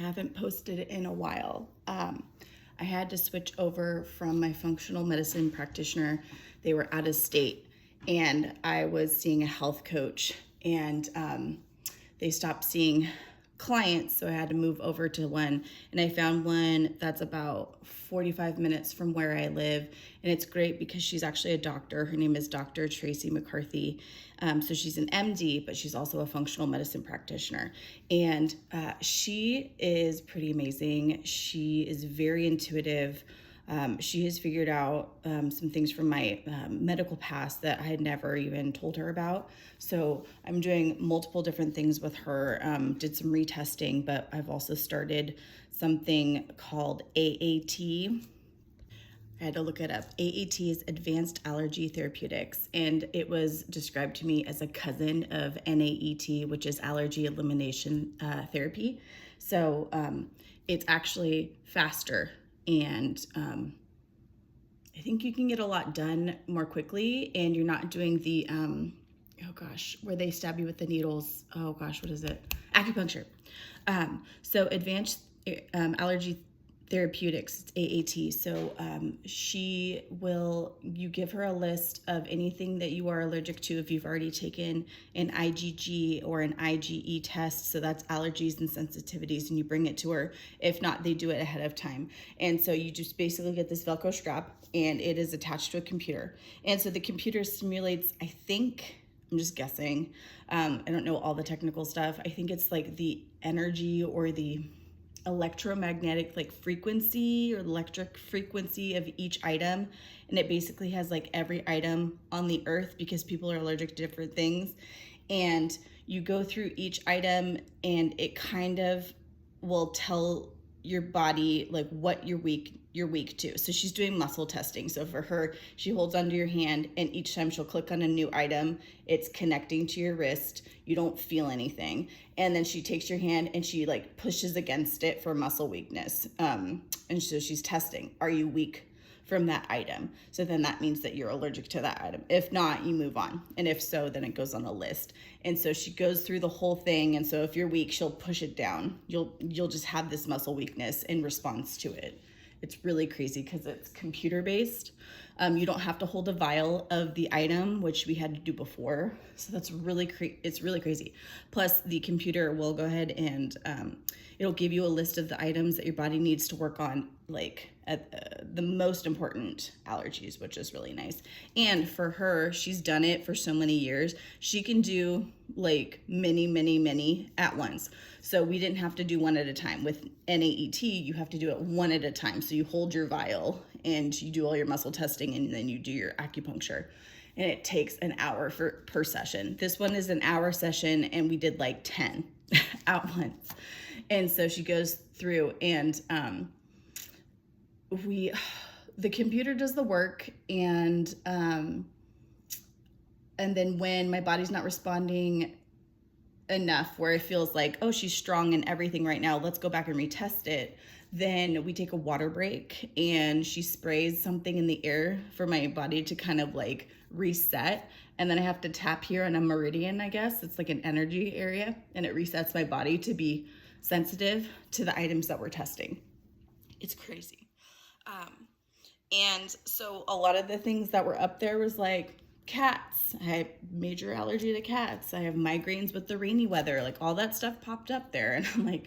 haven't posted it in a while. I had to switch over from my functional medicine practitioner. They were out of state, and I was seeing a health coach, and they stopped seeing clients, so I had to move over to one, and I found one that's about 45 minutes from where I live, and it's great because she's actually a doctor. Her name is Dr. Tracy McCarthy. So she's an MD, but she's also a functional medicine practitioner, and she is pretty amazing. She is very intuitive. She has figured out some things from my medical past that I had never even told her about. So I'm doing multiple different things with her, did some retesting, but I've also started something called AAT. I had to look it up. AAT is Advanced Allergy Therapeutics, and it was described to me as a cousin of NAET, which is allergy elimination therapy. So it's actually faster, and I think you can get a lot done more quickly, and you're not doing the, where they stab you with the needles. Oh gosh, what is it? Acupuncture. So Advanced Allergy Therapeutics, it's AAT. So you give her a list of anything that you are allergic to if you've already taken an IgG or an IgE test. So that's allergies and sensitivities, and you bring it to her. If not, they do it ahead of time. And so you just basically get this Velcro strap, and it is attached to a computer. And so the computer simulates, I think, I'm just guessing, I don't know all the technical stuff. I think it's like the energy or the electromagnetic frequency or electric frequency of each item, and it basically has every item on the earth, because people are allergic to different things, and you go through each item and it kind of will tell your body what you're weak to. So she's doing muscle testing. So for her, she holds onto your hand, and each time she'll click on a new item, it's connecting to your wrist. You don't feel anything. And then she takes your hand and she pushes against it for muscle weakness. And so she's testing, are you weak from that item? So then that means that you're allergic to that item. If not, you move on. And if so, then it goes on a list. And so she goes through the whole thing. And so if you're weak, she'll push it down. You'll just have this muscle weakness in response to it. It's really crazy because it's computer based. You don't have to hold a vial of the item, which we had to do before. So that's it's really crazy. Plus the computer will go ahead and it'll give you a list of the items that your body needs to work on, at the most important allergies, which is really nice. And for her, she's done it for so many years. She can do many at once. So we didn't have to do one at a time. With NAET, you have to do it one at a time. So you hold your vial and you do all your muscle testing, and then you do your acupuncture. And it takes an hour per session. This one is an hour session, and we did 10 at once. And so she goes through, and the computer does the work, and then when my body's not responding enough where it feels oh, she's strong and everything right now, let's go back and retest it, then we take a water break, and she sprays something in the air for my body to kind of reset. And then I have to tap here on a meridian, I guess. It's an energy area, and it resets my body to be sensitive to the items that we're testing. It's crazy. And so a lot of the things that were up there was cats. I have major allergy to cats. I have migraines with the rainy weather. All that stuff popped up there. And I'm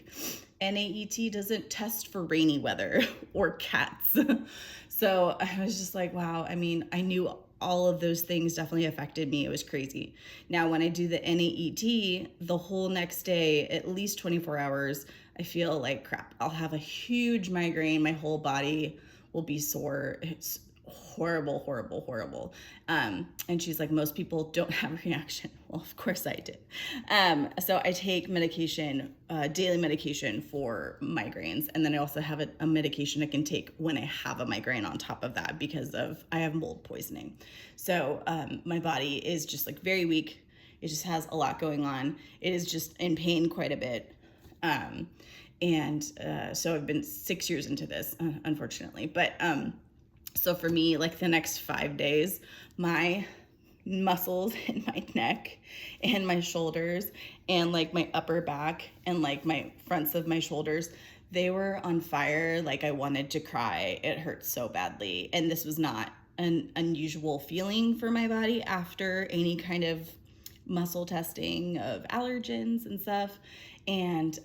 NAET doesn't test for rainy weather or cats. So I was just wow. I mean, I knew all of those things definitely affected me. It was crazy. Now, when I do the NAET, the whole next day, at least 24 hours, I feel like crap. I'll have a huge migraine. My whole body will be sore. It's horrible. And she's most people don't have a reaction. Well, of course I did. So I take medication, daily medication for migraines. And then I also have a medication I can take when I have a migraine on top of that, because I have mold poisoning. So my body is just very weak. It just has a lot going on. It is just in pain quite a bit. So I've been 6 years into this, unfortunately. But so for me, the next 5 days, my muscles in my neck and my shoulders and like my upper back and like my fronts of my shoulders, they were on fire. Like I wanted to cry. It hurt so badly. And this was not an unusual feeling for my body after any kind of muscle testing of allergens and stuff. And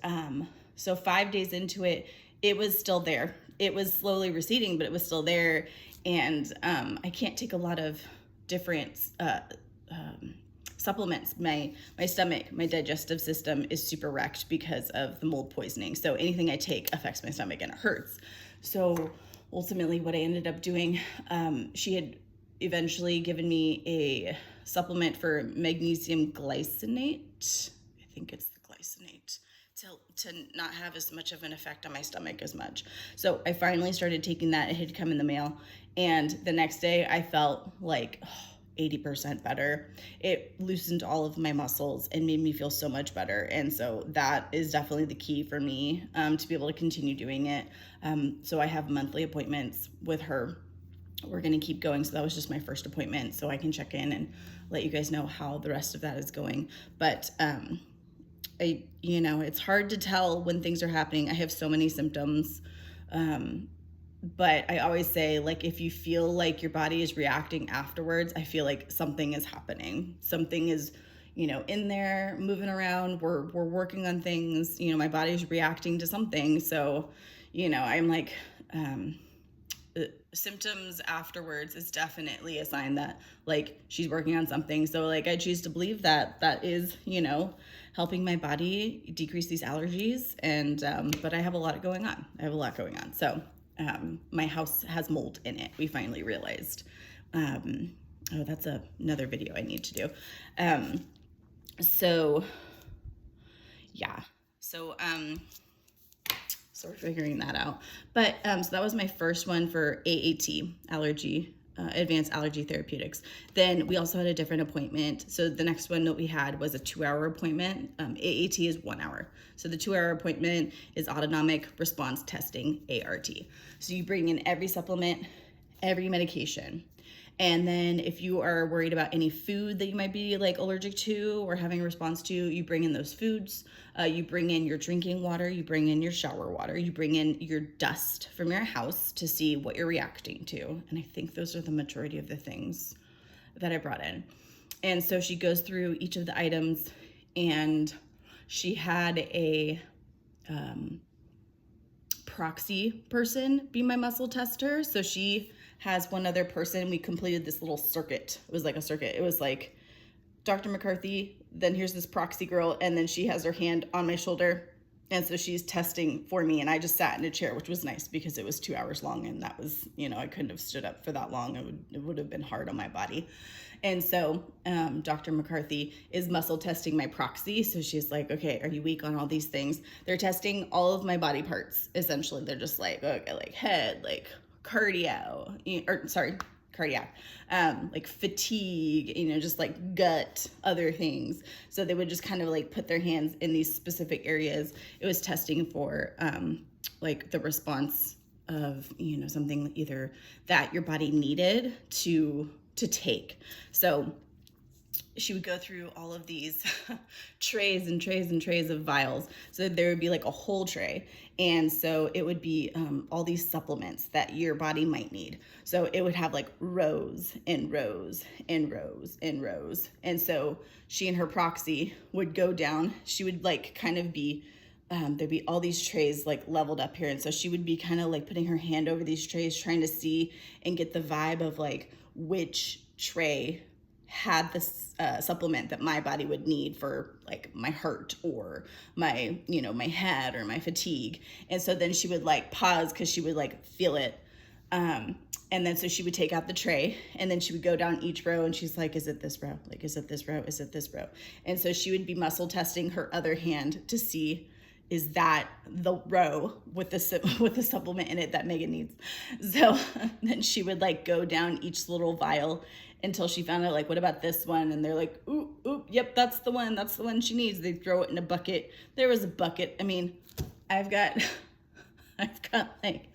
so 5 days into it, it was still there. It was slowly receding, but it was still there. And I can't take a lot of different supplements. My stomach, my digestive system is super wrecked because of the mold poisoning. So anything I take affects my stomach and it hurts. So ultimately what I ended up doing, she had eventually given me a supplement for magnesium glycinate. I think it's the glycinate, to not have as much of an effect on my stomach as much. So I finally started taking that. It had come in the mail. And the next day I felt like 80% better. It loosened all of my muscles and made me feel so much better. And so that is definitely the key for me, to be able to continue doing it. So I have monthly appointments with her. We're going to keep going. So that was just my first appointment. So I can check in and let you guys know how the rest of that is going. But, it's hard to tell when things are happening. I have so many symptoms. But I always say, like, if you feel like your body is reacting afterwards, I feel like something is happening. Something is, in there, moving around. We're working on things. My body's reacting to something. So, I'm like, symptoms afterwards is definitely a sign that, like, she's working on something. So, like, I choose to believe that is, helping my body decrease these allergies. And, but I have a lot going on. So, my house has mold in it. We finally realized. That's another video I need to do. So we're figuring that out. But so that was my first one for AAT, allergy, advanced allergy therapeutics. Then we also had a different appointment. So the next one that we had was a 2-hour appointment. AAT is 1 hour. So the 2-hour appointment is autonomic response testing, ART. So you bring in every supplement, every medication. And then if you are worried about any food that you might be like allergic to or having a response to, you bring in those foods. You bring in your drinking water, you bring in your shower water, you bring in your dust from your house to see what you're reacting to. And I think those are the majority of the things that I brought in. And so she goes through each of the items, and she had a proxy person be my muscle tester. So she has one other person. We completed this little circuit. It was like a circuit. It was like Dr. McCarthy, then here's this proxy girl, and then she has her hand on my shoulder. And so she's testing for me, and I just sat in a chair, which was nice because it was 2 hours long, and that was, I couldn't have stood up for that long. It would have been hard on my body. And so Dr. McCarthy is muscle testing my proxy. So she's like, okay, are you weak on all these things? They're testing all of my body parts, essentially. They're just like, okay, like head, like cardiac, like fatigue, just like gut, other things. So they would just kind of like put their hands in these specific areas. It was testing for like the response of, something either that your body needed to take. So she would go through all of these trays and trays and trays of vials. So there would be like a whole tray. And so it would be all these supplements that your body might need. So it would have like rows and rows and rows and rows. And so she and her proxy would go down. She would like kind of be, there'd be all these trays like leveled up here. And so she would be kind of like putting her hand over these trays, trying to see and get the vibe of like which tray had this supplement that my body would need for like my hurt or my, my head or my fatigue. And so then she would like pause because she would like feel it. And then so she would take out the tray, and then she would go down each row, and she's like, is it this row? Like, is it this row? Is it this row? And so she would be muscle testing her other hand to see, is that the row with the supplement in it that Megan needs? So then she would like go down each little vial until she found out, like, what about this one? And they're like, ooh, yep, that's the one she needs. They throw it in a bucket. There was a bucket. I mean, I've got like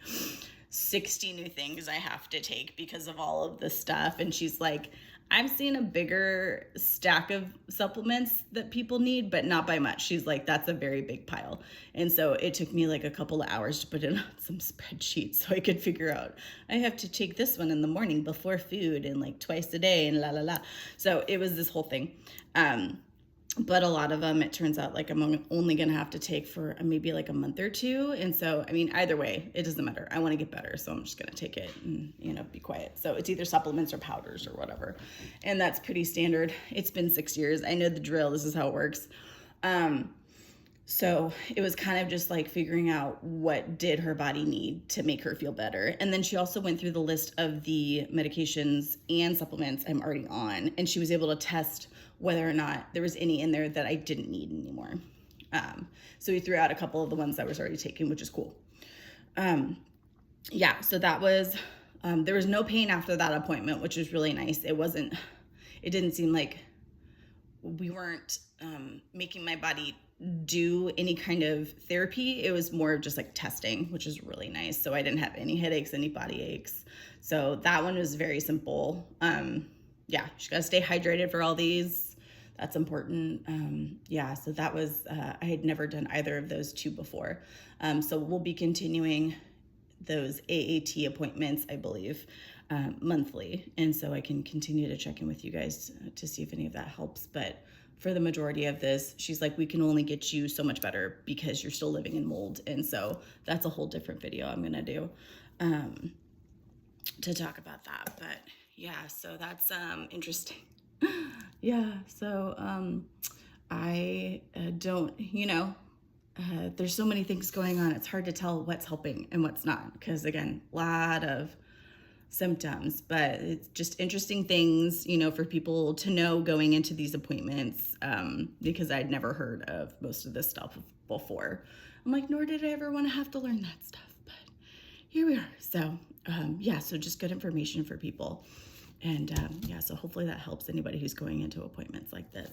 60 new things I have to take because of all of this stuff. And she's like, I've seen a bigger stack of supplements that people need, but not by much. She's like, that's a very big pile. And so it took me like a couple of hours to put in some spreadsheets so I could figure out, I have to take this one in the morning before food and like twice a day and la la la. So it was this whole thing. But a lot of them, it turns out like I'm only going to have to take for maybe like a month or two. And so, I mean, either way, it doesn't matter. I want to get better. So I'm just going to take it and, be quiet. So it's either supplements or powders or whatever. And that's pretty standard. It's been 6 years. I know the drill. This is how it works. So it was kind of just like figuring out what did her body need to make her feel better. And then she also went through the list of the medications and supplements I'm already on. And she was able to test whether or not there was any in there that I didn't need anymore. So we threw out a couple of the ones I was already taking, which is cool. So that was, there was no pain after that appointment, which was really nice. It didn't seem like we weren't making my body do any kind of therapy. It was more of just like testing, which is really nice. So I didn't have any headaches, any body aches. So that one was very simple. Just got to stay hydrated for all these. That's important. So that was, I had never done either of those two before. So we'll be continuing those AAT appointments, I believe, monthly. And so I can continue to check in with you guys to see if any of that helps. But for the majority of this, she's like, we can only get you so much better because you're still living in mold. And so that's a whole different video I'm going to do to talk about that. But yeah, so that's interesting. I don't, there's so many things going on. It's hard to tell what's helping and what's not because, again, a lot of symptoms, but it's just interesting things, for people to know going into these appointments because I'd never heard of most of this stuff before. I'm like, nor did I ever want to have to learn that stuff, but here we are. So so just good information for people. And so hopefully that helps anybody who's going into appointments like this.